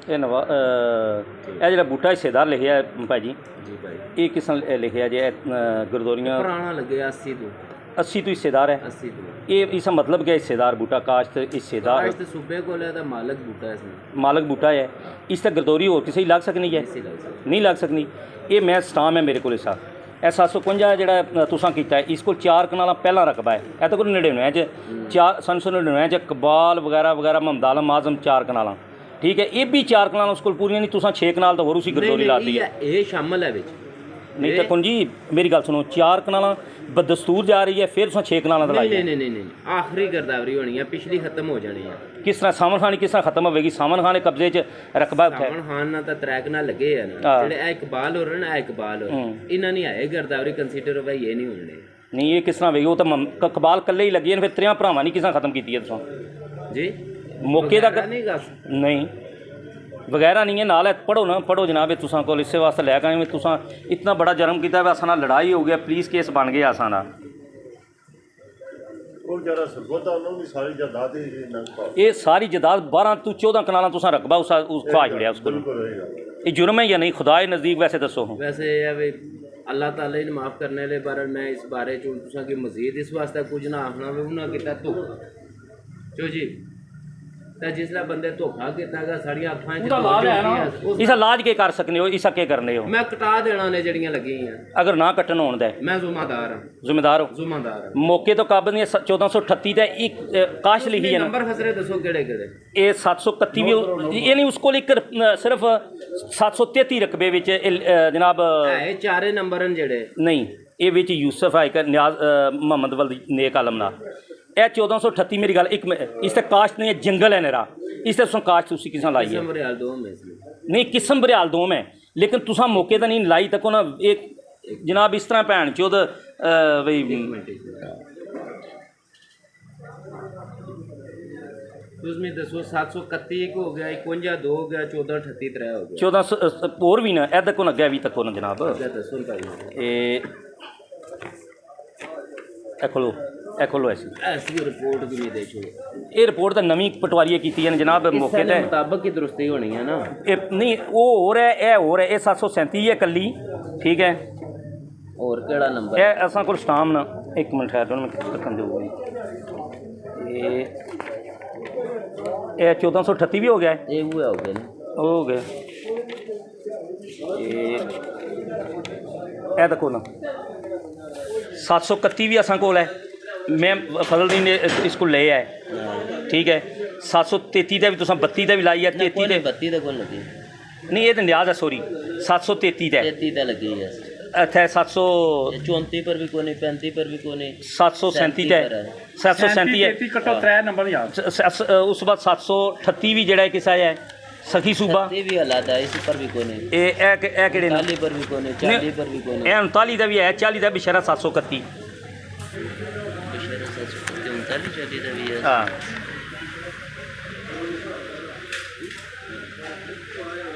ਇਹ ਨਵਾਂ ਇਹ ਜਿਹੜਾ ਬੂਟਾ ਹਿੱਸੇਦਾਰ ਲਿਖਿਆ ਭਾਜੀ ਜੀ ਭਾਈ, ਇਹ ਕਿਸ ਨੇ ਲਿਖਿਆ ਜੇ ਗੁਰਦੌਰੀਆਂ ਪੁਰਾਣਾ ਲੱਗਿਆ 80 ਤੋਂ 80 ਤੋਂ ਹਿੱਸੇਦਾਰ ਹੈ 80 ਤੋਂ ਇਹ इसका मतलब क्या हिस्सेदार बूटा काश्त हिस्सेदार आज तो सूबे को लेता मालक बूटा है इसमें मालक बूटा है इस तक गरदौरी होर किसी लग सकनी है इसी लग सकती नहीं लग सकनी ये मैं स्टाम है मेरे को इसा ਇਹ 755 ਜਿਹੜਾ ਤੁਸਾਂ ਕੀਤਾ ਇਸ ਕੋਲ 4 ਕਨਾਲਾਂ ਪਹਿਲਾਂ ਰਕਬਾ ਹੈ ਇਹ ਤਾਂ ਕੋਈ 99 ਚ 4 99 ਚ ਕਬਾਲ ਵਗੈਰਾ ਵਗੈਰਾ ਮਮਦਾਲ ਮਾਜ਼ਮ 4 ਕਨਾਲਾਂ ਠੀਕ ਹੈ ਇਹ ਵੀ 4 ਕਨਾਲਾਂ ਉਸ ਕੋਲ ਪੂਰੀਆਂ ਨਹੀਂ ਤੁਸਾਂ 6 ਕਨਾਲ ਤਾਂ ਹੋਰ ਉਸੀ ਗਰਦੌਰੀ ਲਾਤੀ ਹੈ ਇਹ ਸ਼ਾਮਲ ਹੈ ਵਿੱਚ ਨਹੀਂ ਤਾਂ ਕੁਣ ਜੀ ਮੇਰੀ ਗੱਲ ਸੁਣੋ 4 ਕਨਾਲਾਂ ਬਦਸਤੂਰ ਜਾ ਰਹੀ ਹੈ ਫਿਰ ਤੁਸਾਂ 6 ਕਨਾਲਾਂ ਦਾ ਲਾਈ ਨਹੀਂ ਆਖਰੀ ਗਰਦਾਵਰੀ ਹੋਣੀ ਹੈ ਪਿਛਲੀ ਖਤਮ ਹੋ ਜਾਣੀ ਹੈ ਕਿਸ ਤਰ੍ਹਾਂ ਸਾਮਨ ਖਾਨ ਕਿਸ ਤਰ੍ਹਾਂ ਖਤਮ ਹੋਵੇਗੀ ਸਾਮਨ ਖਾਨ ਦੇ ਕਬਜ਼ੇ 'ਚ ਰਕਬਾ ਉੱਠਿਆ ਸਾਮਨ ਖਾਨ ਨਾਲ ਤਾਂ ਟਰੈਕ ਨਾਲ ਲੱਗੇ ਆ ਨਾ ਜਿਹੜੇ ਇਹ ਇਕਬਾਲ ਹੋ ਰਹੇ ਨੇ ਇਹ ਇਕਬਾਲ ਹੋ ਇਹਨਾਂ ਨਹੀਂ ਆਏ ਗਰਦਾਵਰੀ ਕੰਸੀਡਰ ਹੋਵੇ ਇਹ ਨਹੀਂ ਹੋਣੇ ਨਹੀਂ ਇਹ ਕਿਸ ਤਰ੍ਹਾਂ ਹੋਵੇਗੀ ਉਹ ਤਾਂ ਇਕਬਾਲ ਇਕੱਲੇ ਹੀ ਲੱਗੀ ਨੇ ਫਿਰ ਤਰਿਆਂ ਭਰਾਵਾਂ ਨਹੀਂ ਕਿਸ ਤਰ੍ਹਾਂ ਖਤਮ ਕੀਤੀ ਹੈ ਤੁਸੀਂ ਜੀ ਮੌਕੇ ਦਾ ਨਹੀਂ वगैरह नहीं है नाल पढ़ो ना पढ़ो जनाब तुसां को इस वास्ते लैके आए तुसां इतना बड़ा जरम किया असा ना लड़ाई हो गया पुलिस केस बन गया असा ना ये सारी जायदाद 12 तो 14 कनाल तुसां रकबा उस खा छड़िया उसको ये जुर्म है या नहीं खुदा के नज़दीक वैसे दसो वैसे अल्लाह ताला ने माफ़ करने ले पर मैं इस बारे तुसां की मजीद इस वास्ते कुछ ना आखना भी उन्हें किया धोखा चो जी तो जिसला बंदे धोखा किया साड़ियाँ अखां इसका इलाज के कर सकने हो इसका क्या करने हो मैं कटा देना ने जड़ियाँ लगी हैं अगर ना कट्टन होने दे मैं जिम्मेदार हाँ जिम्मेदार हो जिम्मेदार मौके तो काबल 1438 का एक काश लिखी है नंबर फसरे दसो केड़े केड़े ये 731 भी ये नहीं उसको एक सिर्फ 733 रकबे विच जनाब चारे नंबर जेड़े नहीं ये विच यूसुफ है एक न्याज मोहम्मद वल नेक आलम ना यह 1438 मेरी गल एक इस तक काश्त नहीं है जंगल है नेरा इस तक काश्त तुसी किसां लाई है नहीं किस्म बरियाल दोम है लेकिन तुसां मौके तो नहीं लाई तको ना एक जनाब इस तरह भैन चोद बई उसमें दसो 731 एक हो गया 51 2 हो गया 1438 3 हो गया 14 और भी ना ए तको ना अगे भी तको ना जनाब दसो ए खोलो ऐसी रिपोर्ट भी नहीं दे छोड़ो ये रिपोर्ट तो नवी पटवारी की जनाब मौके ते मुताबिक की दुरुस्ती होनी है ना नहीं वो हो रहा है हो रहा है 737 है कली ठीक है और केड़ा नंबर ये असा को स्टाम ना एक मिनट है तो मैं तकन दूंगा ये 1438 भी हो गया है ये हुआ हो गया ना हो गया ये देखो ना 731 भी असा कोल है मैं फजल ने इसको ले है ठीक है 733 का भी तुम 32 का भी लाई है 33 32 का कौन लगी नहीं ये तो न्याज है सॉरी 733 का 33 का लगी है अच्छा 734 पर भी कोई नहीं 35 पर भी कोई नहीं 737 है 737 है कटो 3 नंबर यार उस बाद 738 भी जड़ा किसा है सखी सूबा ये भी हालात है इस पर भी कोई नहीं ए केड़े 40 पर भी कोई नहीं 40 पर भी कोई नहीं ए 39 का भी है 40 का बिशरा 731 हाँ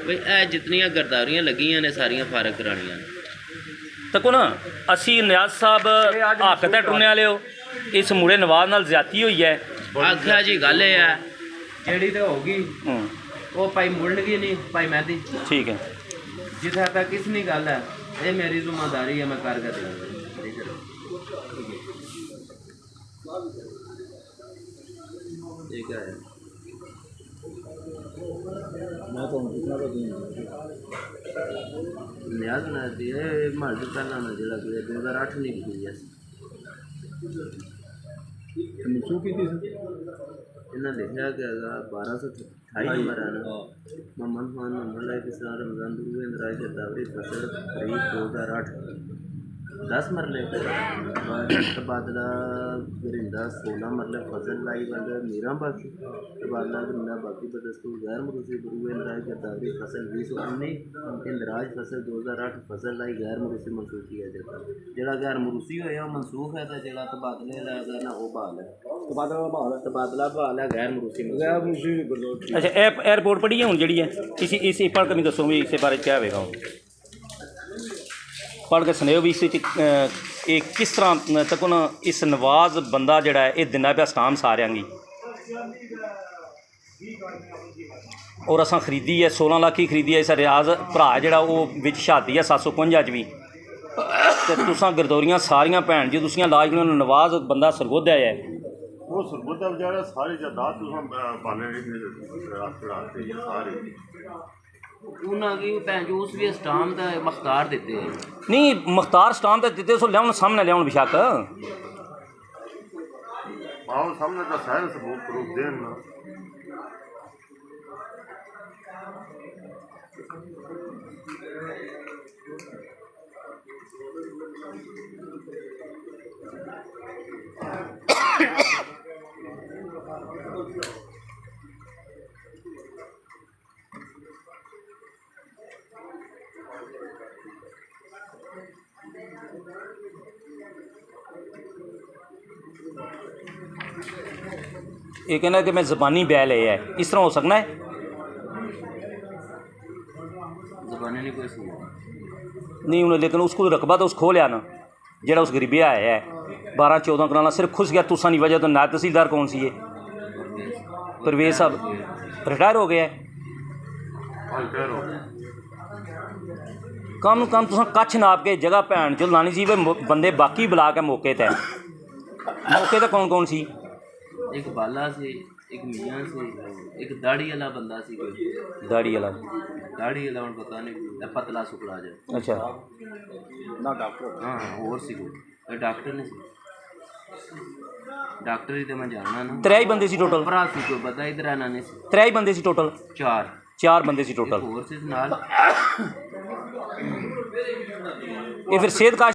भाई ए जितनियां गिरदावरियां लगियां ने सारियां फारग करानियां तको ना असी न्याज साहब हक ते टुरने वाले हो इस मुड़े नवाज नाल ज्यादती हुई है आख्या जी गल है जेड़ी तो होगी वो भाई मुड़नगी नहीं भाई मैदी ठीक है जिथे तक किसनी गल है ये मेरी जिम्मेदारी है मैं करके दूंगा ठीक है मैं तो न्याज ना दिए महल पहला ना जिला 2008 नहीं की है इन्हें लिखा गया 1228 नंबर है ना मोहम्मद खान मोहम्मद लाइफ इस्लाम रमजान दुर्वे इंद्राज गिरदावरी फसल खरीद 2008 10 मरले तबादला गरिंदा 16 मरले फजल लाई वाले मीरा बाकी तबादला गरिंदा बाकी बदस्तूर गैर मरूसी दुर्वे इंद्राज गिरदावरी फसल 2019 इंद्राज फसल 2008 फजल लाई गैर मरूसी मनसूख किया जाता जोड़ा गैर मरूसी होया मनसूख है तो जोड़ा तबादले लगा ना वो बहाल है तबादला बहाल है गैर मरूसी अच्छा ए रिपोर्ट पढ़ी है हूँ जी है इस पढ़ के दसो भी इस बारे क्या होगा पढ़ के सुनियो भी इस किस तरह तक ना इस नवाज बंदा जड़ा है ये दिना पे स्टाम सारियां गी ਔਰ ਅਸਾਂ ਖਰੀਦੀ ਹੈ 16 ਲੱਖ ਹੀ ਖਰੀਦੀ ਹੈ। ਰਿਆਜ਼ ਭਰਾ ਜਿਹੜਾ ਉਹ ਵਿੱਚ ਸ਼ਹਾਦੀ ਹੈ 751 'ਚ ਵੀ। ਤੇ ਤੁਸਾਂ ਗਰਦੌਰੀਆਂ ਸਾਰੀਆਂ ਭੈਣ ਜੀ ਤੁਸੀਂ ਲਾਜ ਨੂੰ ਨਵਾਜ਼ ਬੰਦਾ ਸਰਗੋਧਿਆ ਹੈ ਉਹ ਸਰਬਤ ਵਿਚਾਰਾ ਸਾਰੇ ਜਾਇਦਾਦ ਤੁਸੀਂ ਪਾਲੇ ਰਾਤੇ ਸਾਰੇ ਉਹਨਾਂ ਕੀ ਭੈਣ ਜੋ ਉਸ ਵੀ ਸਟਾਮ ਦਾ ਮਖਤਾਰ ਦਿੱਤੇ ਨਹੀਂ ਮੁਖਤਾਰ ਸਟਾਮ ਤੇ ਦਿੱਤੇ ਸੋ ਲਿਆਉਣ ਸਾਹਮਣੇ ਲਿਆਉਣ ਬਿਸ਼ੱਕ ਆਓ ਸਾਹਮਣੇ ਤਾਂ ਸਾਰੇ ਸਬੂਤ ਪ੍ਰੂਫ ਦੇਣ ਨਾ ये कहना है कि मैं ज़बानी बैल है इस तरह हो सकना है ज़बानी नहीं कोई सुना नहीं उन्हें लेकिन उसको रकबा तो उस खो लिया ना जेड़ा उस गरीबी आया है 12-14 कनाला सिर्फ खुश गया तुसा नहीं वजह तो नायब तहसीलदार कौन सी है परवेज साहब रिटायर हो गया है कम कम तुसा कच्छ नाप के जगह भैन जो लानी सी बंदे बाकी बुला के मौके ते कौन कौन सी एक बाला से एक मियाँ से एक दाढ़ी वाला बंदा सी कोई दाढ़ी वाला ਹੁਣ ਪਤਾ ਨਹੀਂ ਪਤਲਾ ਸੁਕੜਾ ਜਾ अच्छा ਨਾ ਡਾਕਟਰ ਹਾਂ ਹੋਰ ਸੀ ਕੋਈ ਡਾਕਟਰ ਨਹੀਂ ਸੀ ਡਾਕਟਰ ਹੀ ਤੇ ਮੈਂ ਜਾਣਦਾ ਨਾ त्रै ही बंदे सी टोटल ਭਰਾ ਸੀ ਕੋਈ ਪਤਾ ਇਧਰ ਆਣਾ ਨਹੀਂ ਸੀ त्रै ही बंदे सी टोटल 4 बंदे सी टोटल ਹੋਰ ਸੀ ਨਾਲ ये फिर सेहत का